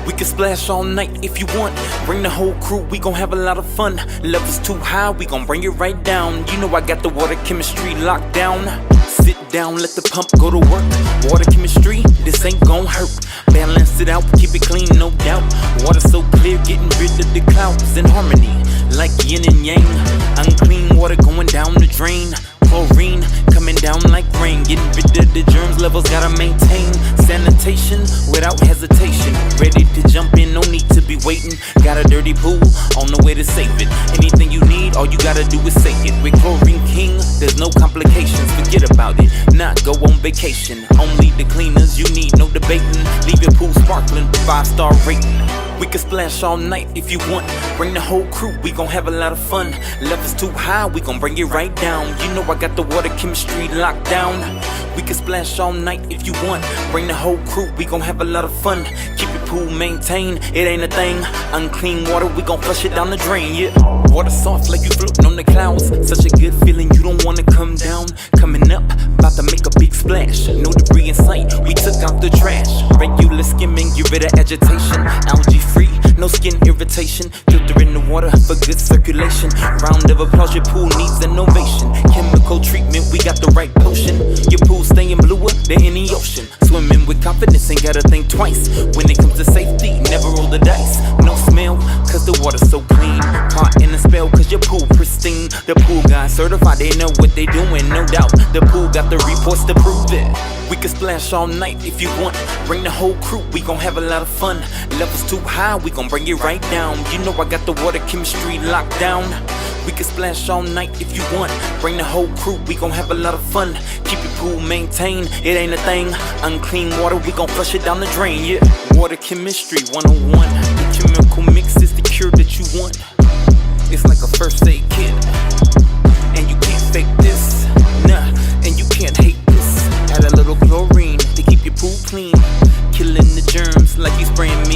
We can splash all night if you want. Bring the whole crew, we gon' have a lot of fun. Levels too high, we gon' bring it right down. You know I got the water chemistry locked down. Sit down, let the pump go to work. Water chemistry, this ain't gon' hurt. Balance it out, keep it clean, no doubt. Water so clear, getting rid of the clouds in harmony, like yin and yang. Unclean water going down the drain. Chlorine coming down like rain, getting rid of the germs, levels gotta maintain. Sanitation without hesitation, ready to jump in, no need to be waiting. Got a dirty pool, on the way to save it. Anything you need, all you gotta do is say it. With Chlorine King, there's no complications, forget about it, not go on vacation. Only the cleaners you need, no debating. Leave your pool sparkling, 5-star rating. We can splash all night if you want. Bring the whole crew, we gon' have a lot of fun. Levels too high, we gon' bring it right down. You know I got the water chemistry locked down. We can splash all night if you want. Bring the whole crew, we gon' have a lot of fun. Keep your pool maintained, it ain't a thing. Unclean water, we gon' flush it down the drain, yeah. Water soft like you floating on the clouds. Such a good feeling, you don't wanna come down. Coming up, about to make a big splash. No debris in sight, we took out the trash. Regular skimming, get rid of agitation. Algae free, no skin irritation. Filtering the water for good circulation. Round of applause, your pool needs innovation. Chemical treatment, we got the right potion. Your pool staying bluer than any ocean. Swimming with confidence, ain't gotta think twice. When it comes to safety, never roll the dice. No smell, cause the water's so clean. Part in a spell, cause your pool pristine. The pool guys certified, they know what they doing, no doubt. The pool got the reports to prove it. We can splash all night if you want. Bring the whole crew, we gon' have a lot of fun. Levels too high, we gon' bring it right down. You know I got the water chemistry locked down. We can splash all night if you want. Bring the whole crew, we gon' have a lot of fun. Keep your pool maintained, it ain't a thing. Unclean water, we gon' flush it down the drain, yeah. Water chemistry 101. The chemical mix is the cure that you want. It's like a first aid kit, and you can't fake this, nah, and you can't hate this. Add a little chlorine to keep your pool clean, killing the germs like you spraying